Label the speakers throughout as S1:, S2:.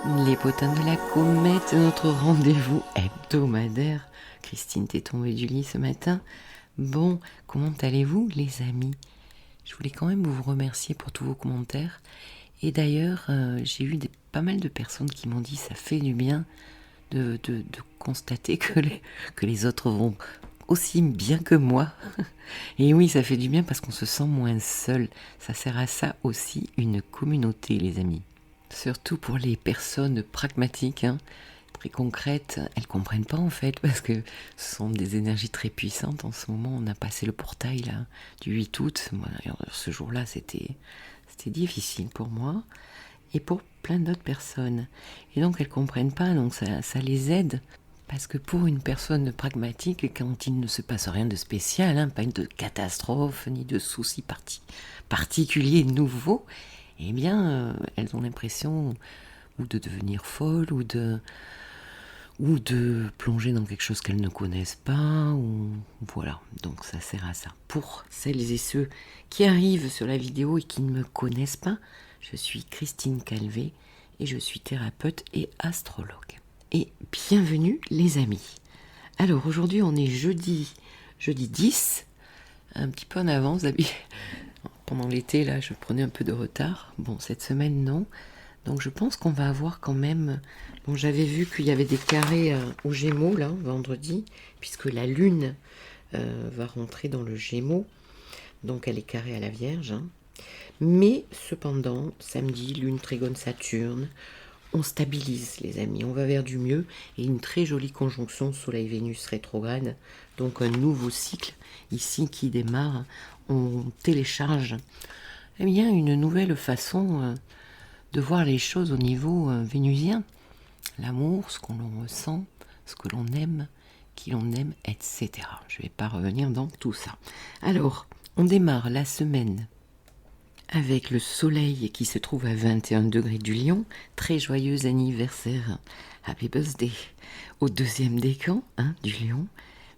S1: Les potins de la comète, notre rendez-vous hebdomadaire. Christine, t'es tombée du lit ce matin. Bon, comment allez-vous les amis? Je voulais quand même vous remercier pour tous vos commentaires. Et d'ailleurs, j'ai eu pas mal de personnes qui m'ont dit ça fait du bien de constater que les autres vont aussi bien que moi. Et oui, ça fait du bien parce qu'on se sent moins seul. Ça sert à ça aussi, une communauté les amis. Surtout pour les personnes pragmatiques, très concrètes, elles comprennent pas en fait parce que ce sont des énergies très puissantes. En ce moment, on a passé le portail là, du 8 août. Moi, ce jour-là, c'était difficile pour moi et pour plein d'autres personnes. Et donc, elles comprennent pas, donc ça les aide. Parce que pour une personne pragmatique, quand il ne se passe rien de spécial, pas de catastrophe, ni de soucis particuliers nouveaux, eh bien, elles ont l'impression ou de devenir folles, ou de plonger dans quelque chose qu'elles ne connaissent pas, ou voilà, donc ça sert à ça. Pour celles et ceux qui arrivent sur la vidéo et qui ne me connaissent pas, je suis Christine Calvé et je suis thérapeute et astrologue. Et bienvenue les amis. Alors aujourd'hui on est jeudi 10, un petit peu en avance d'habitude. Pendant l'été là je prenais un peu de retard. Bon, cette semaine non. Donc je pense qu'on va avoir quand même... Bon, j'avais vu qu'il y avait des carrés aux Gémeaux, là, vendredi, puisque la Lune va rentrer dans le Gémeaux. Donc elle est carrée à la Vierge. Mais cependant, samedi, Lune trigone Saturne. On stabilise, les amis, on va vers du mieux. Et une très jolie conjonction Soleil-Vénus rétrograde. Donc un nouveau cycle, ici, qui démarre. On télécharge bien, une nouvelle façon... de voir les choses au niveau vénusien. L'amour, ce qu'on ressent, ce que l'on aime, qui l'on aime, etc. Je ne vais pas revenir dans tout ça. Alors, on démarre la semaine avec le soleil qui se trouve à 21 degrés du Lion. Très joyeux anniversaire, happy birthday, au deuxième décan du Lion.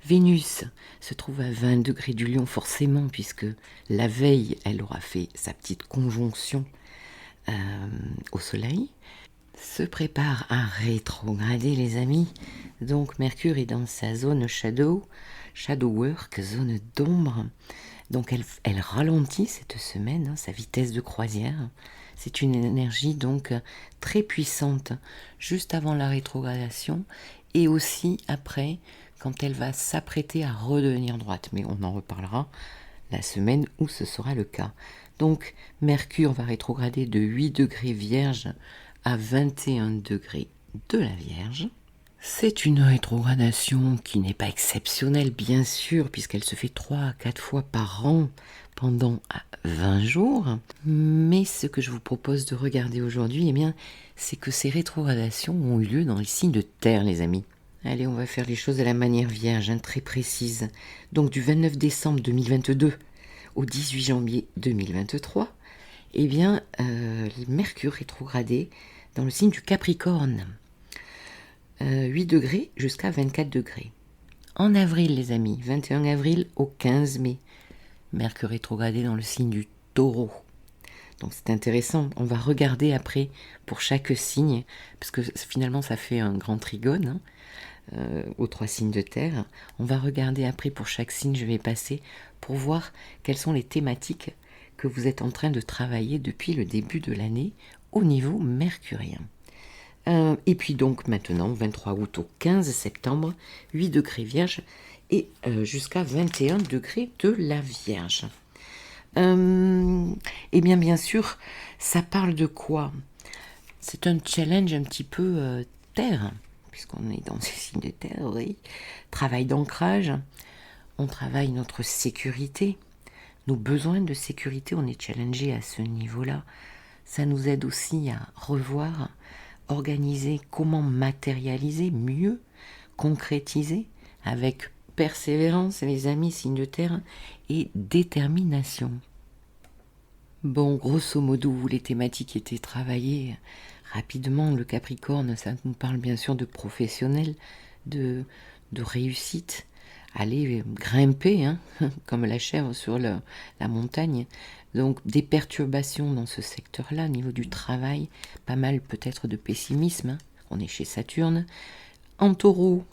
S1: Vénus se trouve à 20 degrés du Lion forcément, puisque la veille, elle aura fait sa petite conjonction au soleil. Se prépare à rétrograder les amis. Donc Mercure est dans sa zone shadow work, zone d'ombre. Donc elle ralentit cette semaine, sa vitesse de croisière. C'est une énergie donc très puissante juste avant la rétrogradation et aussi après quand elle va s'apprêter à redevenir droite. Mais on en reparlera la semaine où ce sera le cas. Donc Mercure va rétrograder de 8 degrés Vierge à 21 degrés de la Vierge. C'est une rétrogradation qui n'est pas exceptionnelle, bien sûr, puisqu'elle se fait 3 à 4 fois par an pendant 20 jours. Mais ce que je vous propose de regarder aujourd'hui, eh bien, c'est que ces rétrogradations ont eu lieu dans les signes de terre, les amis. Allez, on va faire les choses à la manière vierge, très précise. Donc du 29 décembre 2022 au 18 janvier 2023, eh bien, Mercure rétrogradé dans le signe du Capricorne. 8 degrés jusqu'à 24 degrés. En avril, les amis, 21 avril au 15 mai, Mercure rétrogradé dans le signe du Taureau. Donc c'est intéressant, on va regarder après pour chaque signe, parce que finalement ça fait un grand trigone aux 3 signes de terre. On va regarder après pour chaque signe, je vais passer pour voir quelles sont les thématiques que vous êtes en train de travailler depuis le début de l'année au niveau mercurien. Et puis donc maintenant, 23 août au 15 septembre, 8 degrés Vierge et jusqu'à 21 degrés de la Vierge. Et bien sûr, ça parle de quoi? C'est un challenge un petit peu terre, puisqu'on est dans ces signes de terre, oui. Travail d'ancrage, on travaille notre sécurité, nos besoins de sécurité, on est challengé à ce niveau-là. Ça nous aide aussi à revoir, organiser comment matérialiser mieux, concrétiser avec persévérance, les amis, signes de terre, et détermination. Bon, grosso modo, les thématiques étaient travaillées rapidement. Le Capricorne, ça nous parle bien sûr de professionnel, de réussite, aller grimper, hein, comme la chèvre sur la montagne. Donc des perturbations dans ce secteur-là, au niveau du travail, pas mal peut-être de pessimisme, hein. On est chez Saturne. En taureau,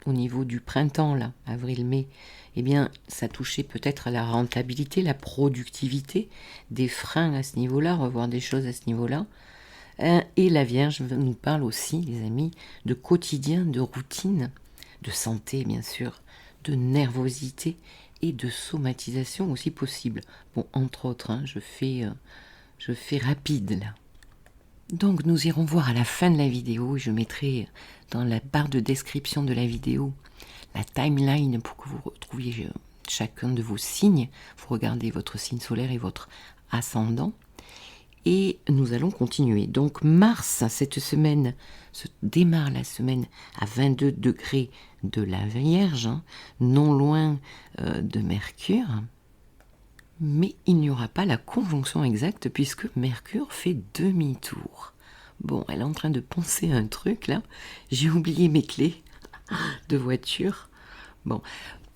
S1: au niveau du printemps, là, avril-mai, eh bien, ça touchait peut-être à la rentabilité, la productivité, des freins à ce niveau-là, revoir des choses à ce niveau-là. Et la Vierge nous parle aussi, les amis, de quotidien, de routine, de santé, bien sûr, de nervosité et de somatisation aussi possible. Bon, entre autres, hein, je fais rapide, là. Donc nous irons voir à la fin de la vidéo, je mettrai dans la barre de description de la vidéo la timeline pour que vous retrouviez chacun de vos signes. Vous regardez votre signe solaire et votre ascendant. Et nous allons continuer. Donc Mars, cette semaine, démarre la semaine à 22 degrés de la Vierge, hein, non loin de Mercure. Mais il n'y aura pas la conjonction exacte puisque Mercure fait demi-tour. Bon, elle est en train de penser à un truc là. J'ai oublié mes clés de voiture. Bon,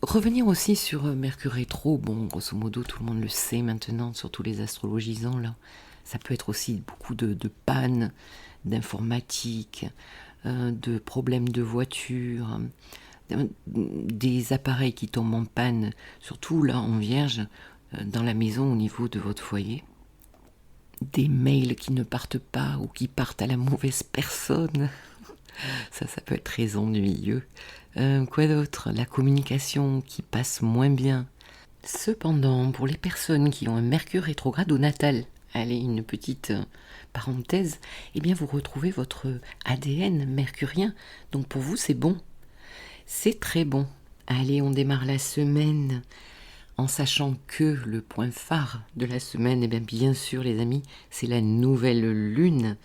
S1: revenir aussi sur Mercure rétro. Bon, grosso modo, tout le monde le sait maintenant, surtout les astrologisants là. Ça peut être aussi beaucoup de pannes d'informatique, de problèmes de voiture, des appareils qui tombent en panne, surtout là en Vierge, dans la maison au niveau de votre foyer. Des mails qui ne partent pas ou qui partent à la mauvaise personne. Ça peut être très ennuyeux. Quoi d'autre? La communication qui passe moins bien. Cependant, pour les personnes qui ont un Mercure rétrograde au natal, allez, une petite parenthèse, eh bien vous retrouvez votre ADN mercurien. Donc pour vous, c'est bon. C'est très bon. Allez, on démarre la semaine en sachant que le point phare de la semaine, eh bien sûr les amis, c'est la nouvelle lune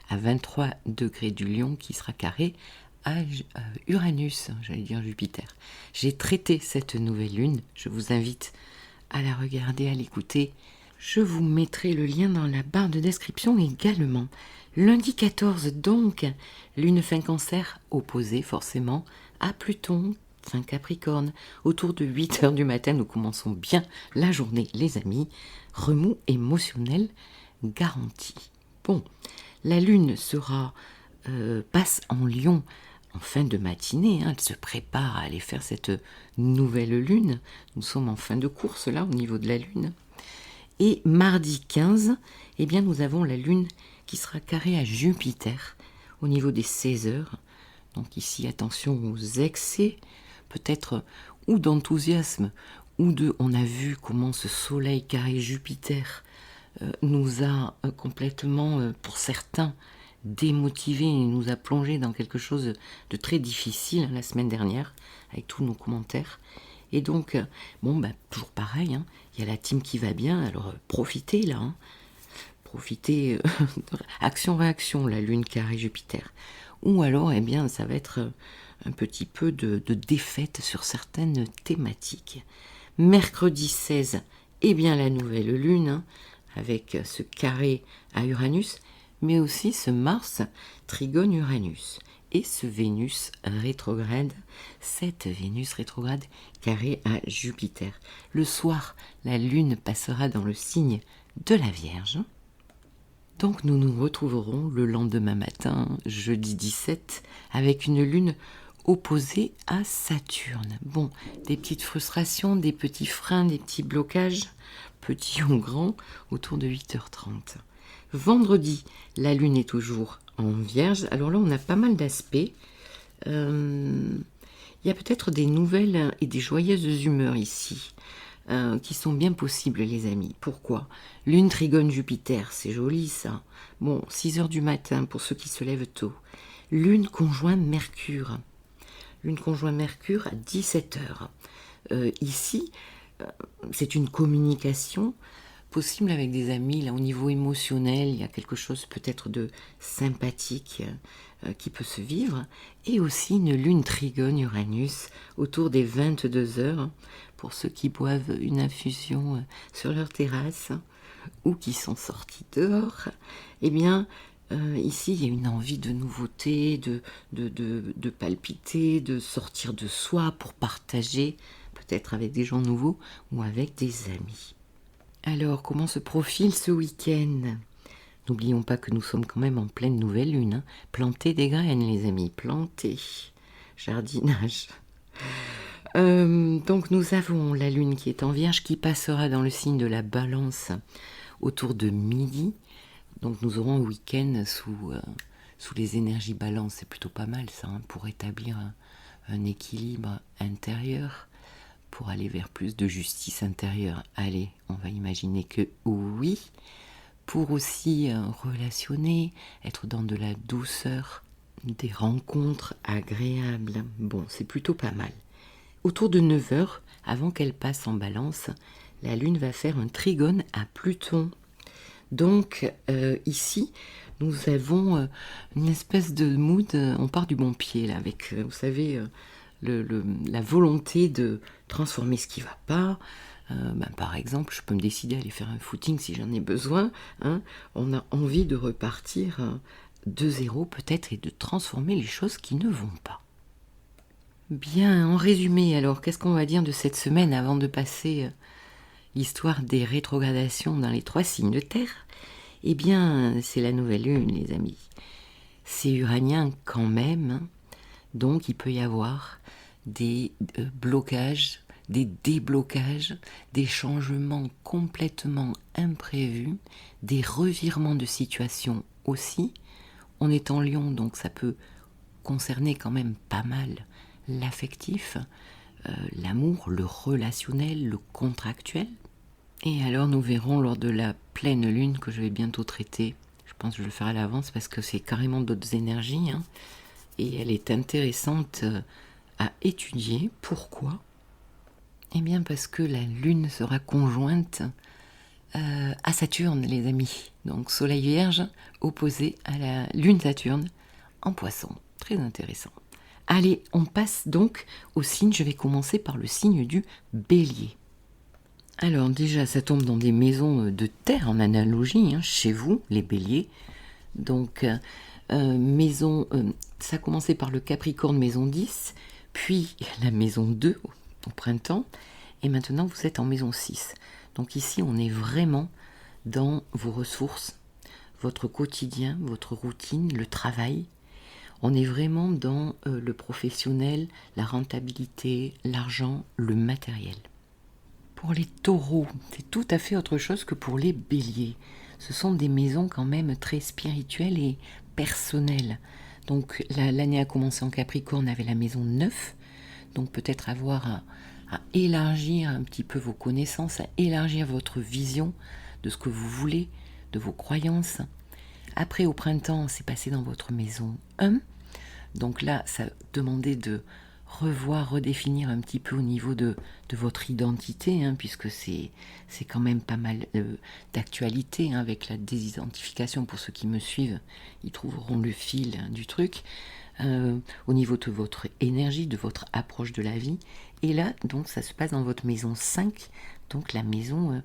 S1: à 23 degrés du Lion qui sera carrée à Uranus, j'allais dire Jupiter. J'ai traité cette nouvelle lune, je vous invite à la regarder, à l'écouter. Je vous mettrai le lien dans la barre de description également. Lundi 14 donc, lune fin Cancer opposée forcément à Pluton, fin Capricorne. Autour de 8 heures du matin, nous commençons bien la journée les amis. Remous émotionnel garanti. Bon, la lune passe en Lion en fin de matinée, hein. Elle se prépare à aller faire cette nouvelle lune. Nous sommes en fin de course là au niveau de la lune. Et mardi 15, eh bien, nous avons la lune qui sera carrée à Jupiter au niveau des 16 heures. Donc ici, attention aux excès, peut-être ou d'enthousiasme, ou on a vu comment ce soleil carré Jupiter nous a complètement, pour certains, démotivés et nous a plongé dans quelque chose de très difficile la semaine dernière, avec tous nos commentaires. Et donc, toujours pareil, hein, il y a la team qui va bien, alors profitez là, hein, profitez, action-réaction, la lune carrée Jupiter. Ou alors, eh bien, ça va être un petit peu de défaite sur certaines thématiques. Mercredi 16, eh bien, la nouvelle lune, hein, avec ce carré à Uranus, mais aussi ce Mars trigone Uranus. Et ce Vénus rétrograde, cette Vénus rétrograde carrée à Jupiter. Le soir, la lune passera dans le signe de la Vierge. Donc nous nous retrouverons le lendemain matin, jeudi 17, avec une lune opposée à Saturne. Bon, des petites frustrations, des petits freins, des petits blocages, petits ou grands, autour de 8h30. Vendredi, la lune est toujours en Vierge. Alors là, on a pas mal d'aspects. Il y a peut-être des nouvelles et des joyeuses humeurs ici, qui sont bien possibles, les amis. Pourquoi? Lune trigone Jupiter, c'est joli ça. Bon, 6h du matin pour ceux qui se lèvent tôt. Lune conjoint Mercure. Lune conjoint Mercure à 17h. Ici, c'est une communication possible avec des amis. Là, au niveau émotionnel, il y a quelque chose peut-être de sympathique qui peut se vivre. Et aussi une lune trigone Uranus autour des 22h pour ceux qui boivent une infusion sur leur terrasse ou qui sont sortis dehors. Eh bien, Ici, il y a une envie de nouveauté, de palpiter, de sortir de soi pour partager, peut-être avec des gens nouveaux ou avec des amis. Alors, comment se profile ce week-end? N'oublions pas que nous sommes quand même en pleine nouvelle lune. Hein. Plantez des graines, les amis, plantez. Jardinage. Donc nous avons la lune qui est en Vierge, qui passera dans le signe de la Balance autour de midi. Donc nous aurons un week-end sous les énergies Balance. C'est plutôt pas mal ça, hein, pour établir un équilibre intérieur, pour aller vers plus de justice intérieure. Allez, on va imaginer que oui. Pour aussi relationner, être dans de la douceur, des rencontres agréables. Bon, c'est plutôt pas mal. Autour de 9 heures, avant qu'elle passe en Balance, la Lune va faire un trigone à Pluton. Donc ici, nous avons une espèce de mood, on part du bon pied là, avec, vous savez, la volonté de transformer ce qui ne va pas. Par exemple, je peux me décider à aller faire un footing si j'en ai besoin. Hein. On a envie de repartir de zéro peut-être et de transformer les choses qui ne vont pas. Bien, en résumé, alors, qu'est-ce qu'on va dire de cette semaine avant de passer l'histoire des rétrogradations dans les 3 signes de terre? Eh bien, c'est la nouvelle lune, les amis. C'est uranien quand même, hein. Donc il peut y avoir des blocages, des déblocages, des changements complètement imprévus, des revirements de situation aussi. On est en Lion, donc ça peut concerner quand même pas mal l'affectif, l'amour, le relationnel, le contractuel. Et alors nous verrons lors de la pleine lune que je vais bientôt traiter. Je pense que je le ferai à l'avance parce que c'est carrément d'autres énergies, hein. Et elle est intéressante à étudier. Pourquoi? Eh bien parce que la lune sera conjointe à Saturne, les amis. Donc Soleil Vierge opposé à la lune Saturne en Poisson. Très intéressant. Allez, on passe donc au signe. Je vais commencer par le signe du Bélier. Alors déjà, ça tombe dans des maisons de terre en analogie, hein, chez vous, les Béliers. Donc, maison, ça a commencé par le Capricorne, maison 10, puis la maison 2 au printemps, et maintenant vous êtes en maison 6. Donc ici, on est vraiment dans vos ressources, votre quotidien, votre routine, le travail. On est vraiment dans le professionnel, la rentabilité, l'argent, le matériel. Pour les taureaux, c'est tout à fait autre chose que pour les béliers. Ce sont des maisons quand même très spirituelles et personnelles. Donc l'année a commencé en Capricorne avec la maison 9. Donc peut-être avoir à élargir un petit peu vos connaissances, à élargir votre vision de ce que vous voulez, de vos croyances. Après, au printemps, c'est passé dans votre maison 1. Donc là, ça demandait de revoir, redéfinir un petit peu au niveau de votre identité, hein, puisque c'est quand même pas mal d'actualité, hein, avec la désidentification. Pour ceux qui me suivent, ils trouveront le fil, hein, du truc, au niveau de votre énergie, de votre approche de la vie. Et là, donc, ça se passe dans votre maison 5, donc la maison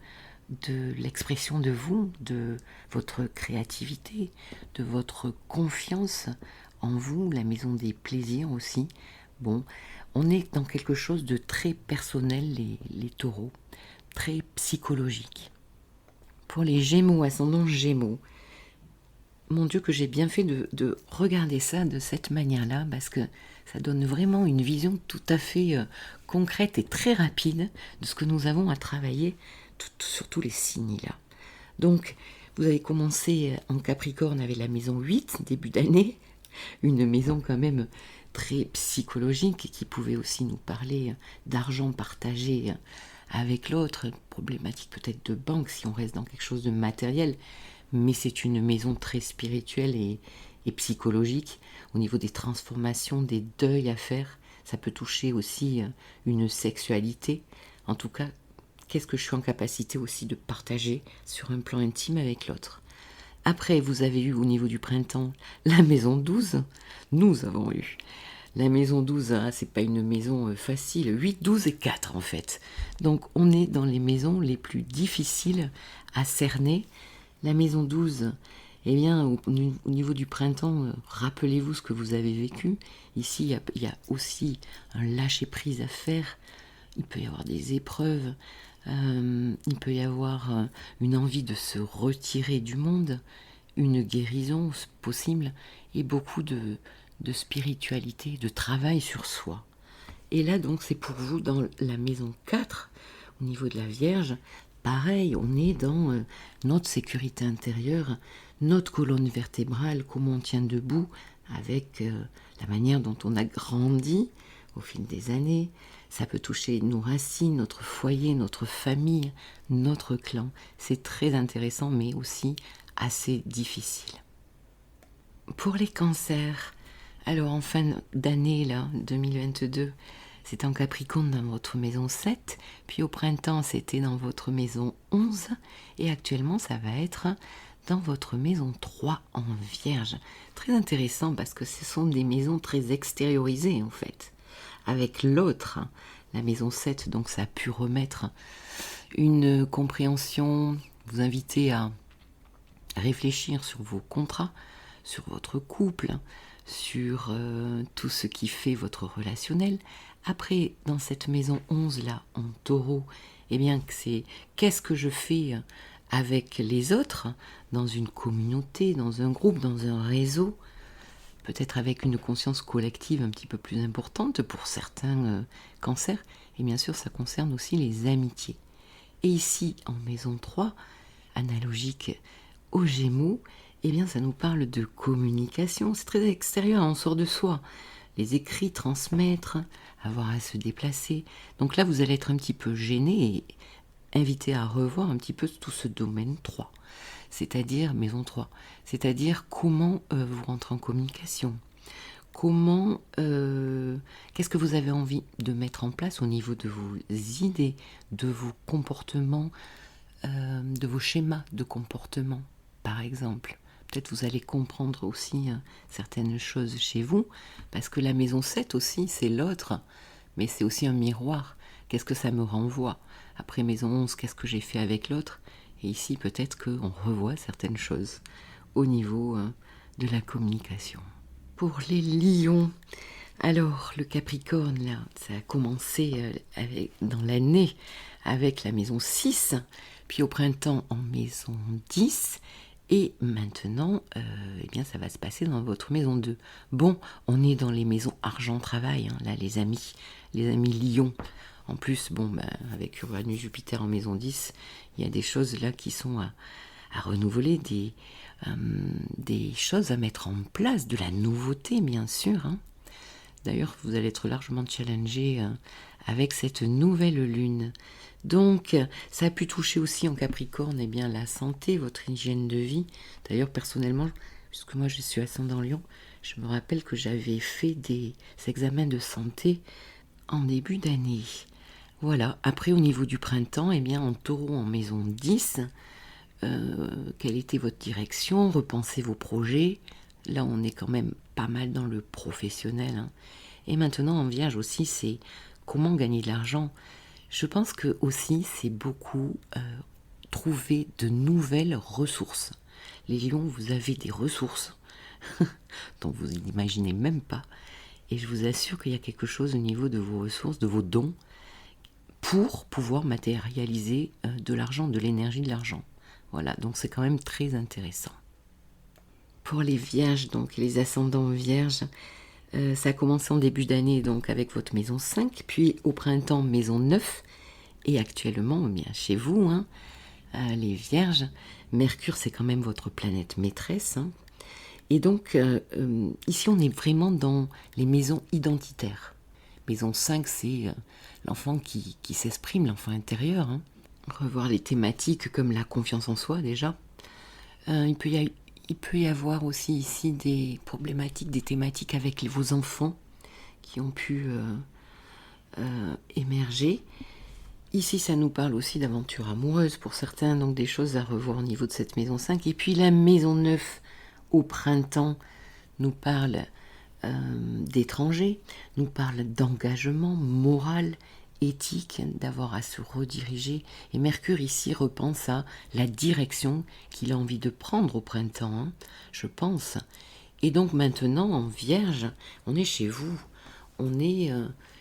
S1: de l'expression de vous, de votre créativité, de votre confiance en vous, la maison des plaisirs aussi. Bon, on est dans quelque chose de très personnel, les taureaux, très psychologique. Pour les Gémeaux, ascendant Gémeaux, mon Dieu que j'ai bien fait de regarder ça de cette manière-là, parce que ça donne vraiment une vision tout à fait concrète et très rapide de ce que nous avons à travailler sur tous les signes-là. Donc, vous avez commencé en Capricorne avec la maison 8, début d'année, une maison quand même très psychologique qui pouvait aussi nous parler d'argent partagé avec l'autre, problématique peut-être de banque si on reste dans quelque chose de matériel, mais c'est une maison très spirituelle et psychologique au niveau des transformations, des deuils à faire. Ça peut toucher aussi une sexualité. En tout cas, qu'est-ce que je suis en capacité aussi de partager sur un plan intime avec l'autre. Après, vous avez eu au niveau du printemps la maison 12. Nous avons eu la maison 12, hein, c'est pas une maison facile. 8, 12 et 4 en fait. Donc on est dans les maisons les plus difficiles à cerner. La maison 12, Eh bien, au niveau du printemps, rappelez-vous ce que vous avez vécu. Ici, il y a aussi un lâcher-prise à faire. Il peut y avoir des épreuves. Il peut y avoir une envie de se retirer du monde, une guérison possible et beaucoup de spiritualité, de travail sur soi. Et là, donc, c'est pour vous dans la maison 4, au niveau de la Vierge. Pareil, on est dans notre sécurité intérieure, notre colonne vertébrale, comment on tient debout avec la manière dont on a grandi au fil des années. Ça peut toucher nos racines, notre foyer, notre famille, notre clan. C'est très intéressant, mais aussi assez difficile. Pour les cancers, alors en fin d'année, là, 2022, c'est en Capricorne dans votre maison 7, puis au printemps, c'était dans votre maison 11, et actuellement, ça va être dans votre maison 3 en Vierge. Très intéressant parce que ce sont des maisons très extériorisées, en fait. Avec l'autre, la maison 7, donc ça a pu remettre une compréhension, vous inviter à réfléchir sur vos contrats, sur votre couple, sur tout ce qui fait votre relationnel. Après, dans cette maison 11 là, en taureau, eh bien, c'est qu'est-ce que je fais avec les autres, dans une communauté, dans un groupe, dans un réseau, peut-être avec une conscience collective un petit peu plus importante pour certains cancers, et bien sûr, ça concerne aussi les amitiés. Et ici, en maison 3, analogique aux Gémeaux, eh bien, ça nous parle de communication. C'est très extérieur, on sort de soi. Les écrits, transmettre, avoir à se déplacer. Donc là, vous allez être un petit peu gêné et invité à revoir un petit peu tout ce domaine 3. C'est-à-dire, maison 3, c'est-à-dire comment vous rentrez en communication. Comment, qu'est-ce que vous avez envie de mettre en place au niveau de vos idées, de vos comportements, de vos schémas de comportement, par exemple. Peut-être vous allez comprendre aussi certaines choses chez vous, parce que la maison 7 aussi, c'est l'autre, mais c'est aussi un miroir. Qu'est-ce que ça me renvoie? Après maison 11, qu'est-ce que j'ai fait avec l'autre? Et ici, peut-être qu'on revoit certaines choses au niveau de la communication. Pour les lions, alors le Capricorne, là, ça a commencé dans l'année avec la maison 6, puis au printemps en maison 10, et maintenant, eh bien, ça va se passer dans votre maison 2. Bon, on est dans les maisons argent-travail, hein, là, les amis lions. En plus, bon, ben, avec Uranus, Jupiter en maison 10, il y a des choses là qui sont à renouveler, des choses à mettre en place, de la nouveauté, bien sûr. Hein. D'ailleurs, vous allez être largement challengé avec cette nouvelle lune. Donc, ça a pu toucher aussi en Capricorne eh bien, la santé, votre hygiène de vie. D'ailleurs, personnellement, puisque moi je suis ascendant Lion, je me rappelle que j'avais fait des examens de santé en début d'année. Voilà, après au niveau du printemps, eh bien, en taureau en maison 10, quelle était votre direction? Repensez vos projets. Là, on est quand même pas mal dans le professionnel. Hein. Et maintenant, en Vierge aussi, c'est comment gagner de l'argent. Je pense que aussi, c'est beaucoup trouver de nouvelles ressources. Les lions, vous avez des ressources dont vous n'imaginez même pas. Et je vous assure qu'il y a quelque chose au niveau de vos ressources, de vos dons, pour pouvoir matérialiser de l'argent, de l'énergie de l'argent. Voilà, donc c'est quand même très intéressant. Pour les vierges, donc les ascendants vierges, ça a commencé en début d'année donc avec votre maison 5, puis au printemps maison 9, et actuellement, eh bien, chez vous, hein, les vierges, Mercure c'est quand même votre planète maîtresse. Hein, et donc ici on est vraiment dans les maisons identitaires. Maison 5 c'est l'enfant qui s'exprime, l'enfant intérieur. Hein. Revoir les thématiques comme la confiance en soi déjà. Il peut y avoir aussi ici des problématiques, des thématiques avec vos enfants qui ont pu émerger. Ici, ça nous parle aussi d'aventures amoureuses pour certains, donc des choses à revoir au niveau de cette maison 5. Et puis la maison 9 au printemps nous parle d'étrangers, nous parle d'engagement moral éthique d'avoir à se rediriger. Et Mercure ici repense à la direction qu'il a envie de prendre au printemps, hein, je pense. Et donc maintenant, en Vierge, on est chez vous. On est...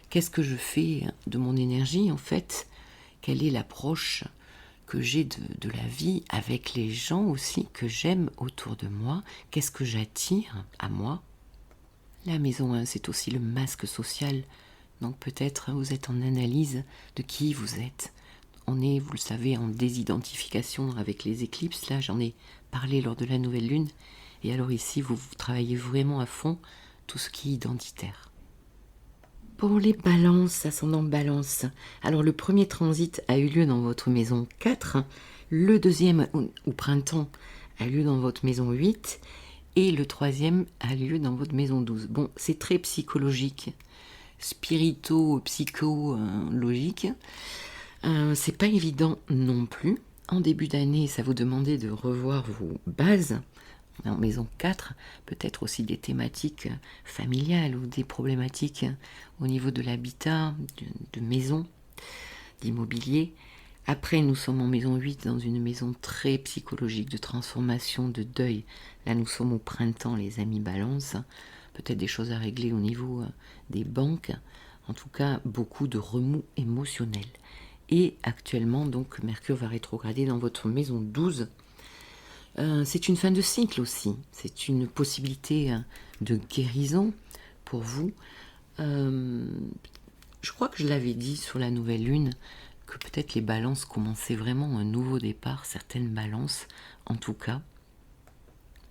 S1: qu'est-ce que je fais de mon énergie, en fait? Quelle est l'approche que j'ai de la vie avec les gens aussi que j'aime autour de moi? Qu'est-ce que j'attire à moi? La maison 1, c'est aussi le masque social. Donc peut-être vous êtes en analyse de qui vous êtes. On est, vous le savez, en désidentification avec les éclipses. Là, j'en ai parlé lors de la nouvelle lune. Et alors ici, vous travaillez vraiment à fond tout ce qui est identitaire. Pour les balances, ascendant balance, alors le premier transit a eu lieu dans votre maison 4, le deuxième au printemps a lieu dans votre maison 8 et le troisième a lieu dans votre maison 12. Bon, c'est très psychologique, psychologique. C'est pas évident non plus. En début d'année, ça vous demandait de revoir vos bases. En maison 4, peut-être aussi des thématiques familiales ou des problématiques au niveau de l'habitat, de maison, d'immobilier. Après, nous sommes en maison 8, dans une maison très psychologique de transformation, de deuil. Là, nous sommes au printemps, les amis balance. Peut-être des choses à régler au niveau des banques. En tout cas, beaucoup de remous émotionnels. Et actuellement, donc, Mercure va rétrograder dans votre maison 12. C'est une fin de cycle aussi. C'est une possibilité de guérison pour vous. Je crois que je l'avais dit sur la nouvelle lune, que peut-être les balances commençaient vraiment un nouveau départ, certaines balances en tout cas.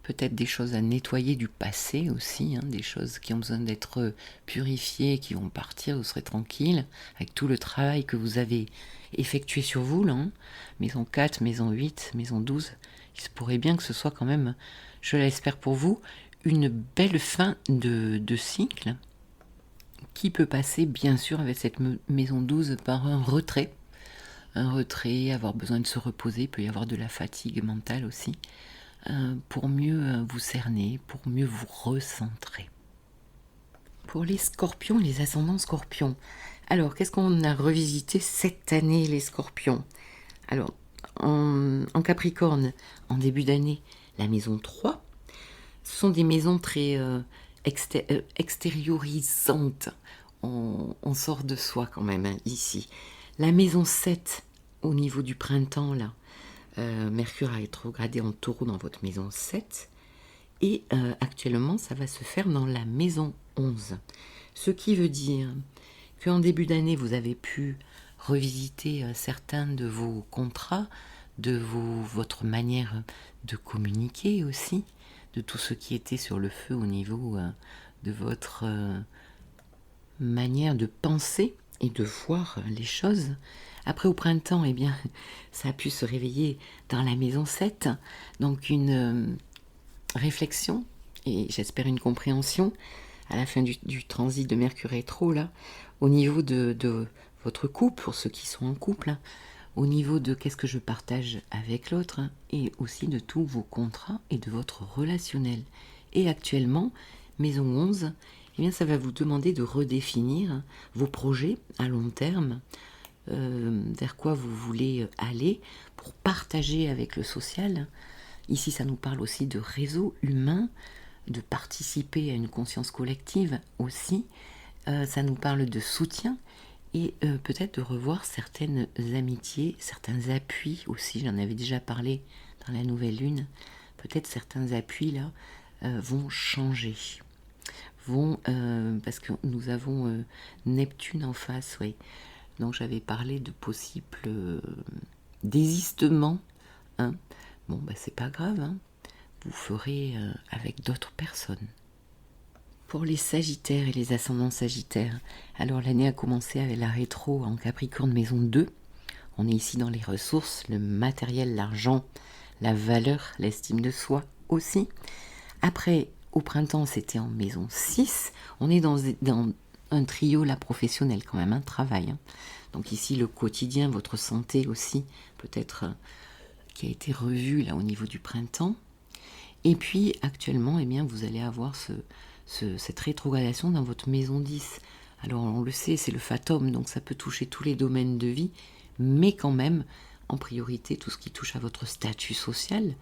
S1: Peut-être des choses à nettoyer du passé aussi, hein, des choses qui ont besoin d'être purifiées, qui vont partir, vous serez tranquille, avec tout le travail que vous avez effectué sur vous, là, hein. Maison 4, maison 8, maison 12, il se pourrait bien que ce soit quand même, je l'espère pour vous, une belle fin de cycle, qui peut passer bien sûr avec cette maison 12 par un retrait, avoir besoin de se reposer, il peut y avoir de la fatigue mentale aussi, pour mieux vous cerner, pour mieux vous recentrer. Pour les scorpions, les ascendants scorpions. Alors, qu'est-ce qu'on a revisité cette année, les scorpions? Alors, en Capricorne, en début d'année, la maison 3, ce sont des maisons très extériorisantes. On sort de soi quand même, hein, ici. La maison 7, au niveau du printemps, là, Mercure a rétrogradé en Taureau dans votre maison 7 et actuellement ça va se faire dans la maison 11. Ce qui veut dire qu'en début d'année vous avez pu revisiter certains de vos contrats, votre manière de communiquer aussi, de tout ce qui était sur le feu au niveau de votre manière de penser et de voir les choses. Après, au printemps, eh bien, ça a pu se réveiller dans la maison 7. Donc, une réflexion et j'espère une compréhension à la fin du transit de Mercure rétro, là, au niveau de votre couple, pour ceux qui sont en couple, hein, au niveau de qu'est-ce que je partage avec l'autre, hein, et aussi de tous vos contrats et de votre relationnel. Et actuellement, maison 11, eh bien, ça va vous demander de redéfinir vos projets à long terme, vers quoi vous voulez aller pour partager avec le social. Ici, ça nous parle aussi de réseau humain, de participer à une conscience collective aussi. Ça nous parle de soutien et peut-être de revoir certaines amitiés, certains appuis aussi. J'en avais déjà parlé dans la nouvelle lune. Peut-être certains appuis là vont changer. Parce que nous avons Neptune en face, oui. Donc j'avais parlé de possibles désistements, hein. Bon, bah, c'est pas grave, hein. Vous ferez avec d'autres personnes. Pour les Sagittaires et les ascendants Sagittaires, alors l'année a commencé avec la rétro en Capricorne maison 2. On est ici dans les ressources, le matériel, l'argent, la valeur, l'estime de soi aussi. Après, au printemps, c'était en maison 6. On est dans un trio là professionnel quand même, un travail, hein. Donc ici, le quotidien, votre santé aussi, peut-être qui a été revu là au niveau du printemps. Et puis actuellement, eh bien, vous allez avoir cette rétrogradation dans votre maison 10. Alors on le sait, c'est le fatum, donc ça peut toucher tous les domaines de vie, mais quand même, en priorité, tout ce qui touche à votre statut social,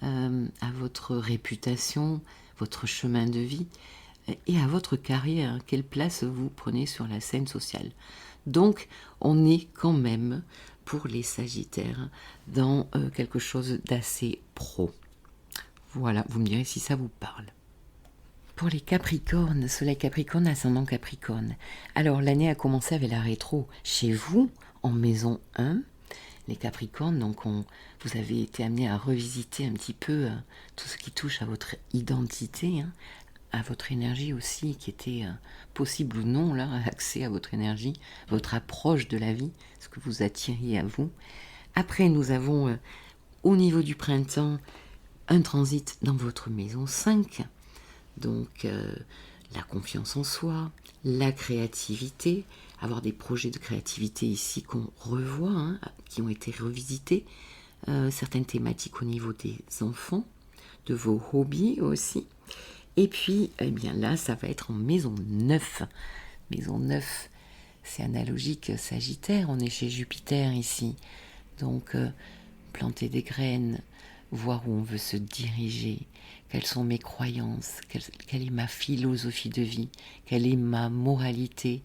S1: à votre réputation, votre chemin de vie et à votre carrière. Quelle place vous prenez sur la scène sociale. Donc, on est quand même, pour les Sagittaires, dans quelque chose d'assez pro. Voilà, vous me direz si ça vous parle. Pour les Capricornes, Soleil Capricorne, ascendant Capricorne. Alors, l'année a commencé avec la rétro chez vous, en maison 1. Les Capricornes, donc vous avez été amenés à revisiter un petit peu tout ce qui touche à votre identité, hein, à votre énergie aussi, qui était possible ou non, là, accès à votre énergie, votre approche de la vie, ce que vous attiriez à vous. Après, nous avons, au niveau du printemps, un transit dans votre maison 5, donc la confiance en soi, la créativité, avoir des projets de créativité ici qu'on revoit, hein, qui ont été revisités, certaines thématiques au niveau des enfants, de vos hobbies aussi. Et puis, eh bien là, ça va être en maison 9. Maison 9, c'est analogique Sagittaire, on est chez Jupiter ici. Donc, planter des graines, voir où on veut se diriger, quelles sont mes croyances, quelle est ma philosophie de vie, quelle est ma moralité,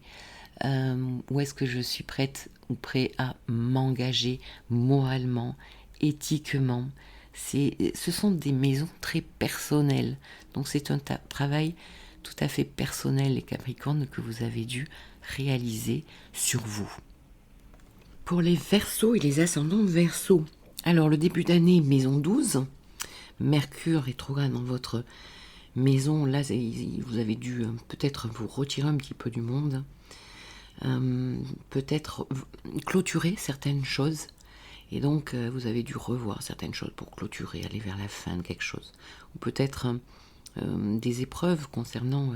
S1: où est-ce que je suis prête ou prêt à m'engager moralement, éthiquement. Ce sont des maisons très personnelles, donc c'est un travail tout à fait personnel, les Capricornes, que vous avez dû réaliser sur vous. Pour les Verseaux et les ascendants Verseaux, alors le début d'année, maison 12, Mercure rétrograde dans votre maison, là vous avez dû peut-être vous retirer un petit peu du monde, peut-être clôturer certaines choses, et donc vous avez dû revoir certaines choses pour clôturer, aller vers la fin de quelque chose, ou peut-être des épreuves concernant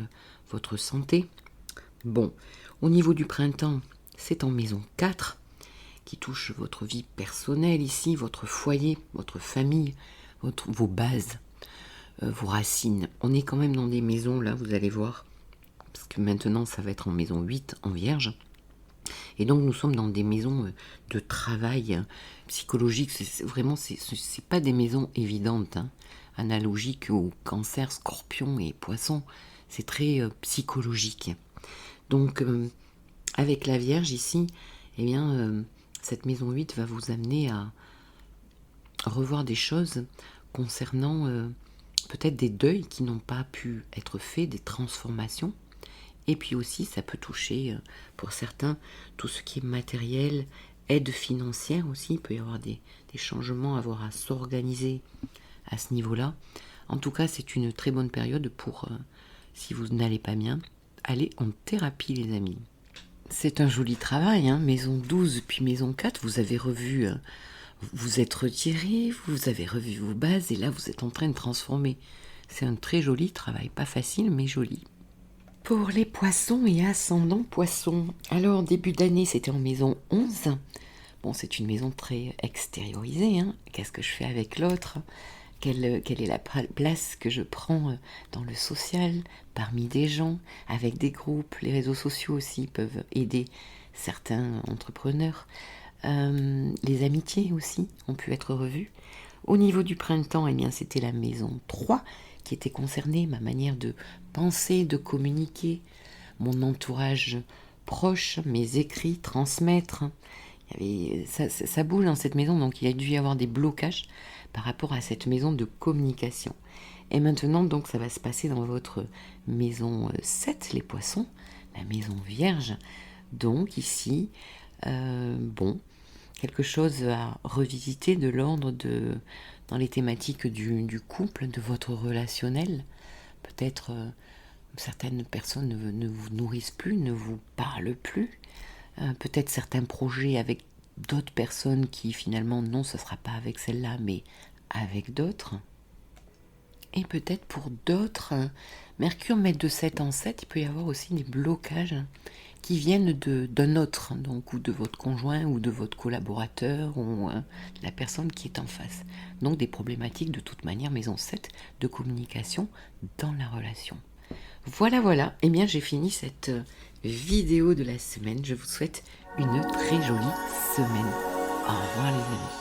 S1: votre santé. Bon, au niveau du printemps, c'est en maison 4, qui touche votre vie personnelle ici, votre foyer, votre famille, vos bases, vos racines. On est quand même dans des maisons, là, vous allez voir, parce que maintenant, ça va être en maison 8, en Vierge. Et donc, nous sommes dans des maisons de travail psychologique. Vraiment, c'est pas des maisons évidentes, hein, analogiques au Cancer, Scorpion et Poisson. C'est très psychologique. Donc, avec la Vierge ici, eh bien, cette maison 8 va vous amener à revoir des choses concernant peut-être des deuils qui n'ont pas pu être faits, des transformations. Et puis aussi, ça peut toucher, pour certains, tout ce qui est matériel, aide financière aussi. Il peut y avoir des changements, avoir à s'organiser à ce niveau-là. En tout cas, c'est une très bonne période pour, si vous n'allez pas bien, aller en thérapie, les amis. C'est un joli travail, hein, maison 12 puis maison 4, vous avez revu, vous êtes retiré, vous avez revu vos bases et là vous êtes en train de transformer. C'est un très joli travail, pas facile mais joli. Pour les poissons et ascendants poissons, alors début d'année c'était en maison 11. Bon, c'est une maison très extériorisée, hein. Qu'est-ce que je fais avec l'autre ? Quelle est la place que je prends dans le social, parmi des gens, avec des groupes. Les réseaux sociaux aussi peuvent aider certains entrepreneurs. Les amitiés aussi ont pu être revues. Au niveau du printemps, eh bien, c'était la maison 3 qui était concernée, ma manière de penser, de communiquer, mon entourage proche, mes écrits, transmettre. Ça bouge dans cette maison, donc il a dû y avoir des blocages par rapport à cette maison de communication. Et maintenant, donc, ça va se passer dans votre maison 7, les poissons, la maison vierge. Donc ici, quelque chose à revisiter de l'ordre dans les thématiques du couple, de votre relationnel. Peut-être certaines personnes ne vous nourrissent plus, ne vous parlent plus. Peut-être certains projets avec d'autres personnes qui finalement, non, ce ne sera pas avec celle-là, mais avec d'autres. Et peut-être pour d'autres, Mercure met de 7 en 7, il peut y avoir aussi des blocages qui viennent d'un autre, donc, ou de votre conjoint, ou de votre collaborateur, ou de la personne qui est en face. Donc des problématiques de toute manière, maison 7, de communication dans la relation. Voilà, eh bien j'ai fini cette vidéo de la semaine. Je vous souhaite une très jolie semaine. Au revoir les amis.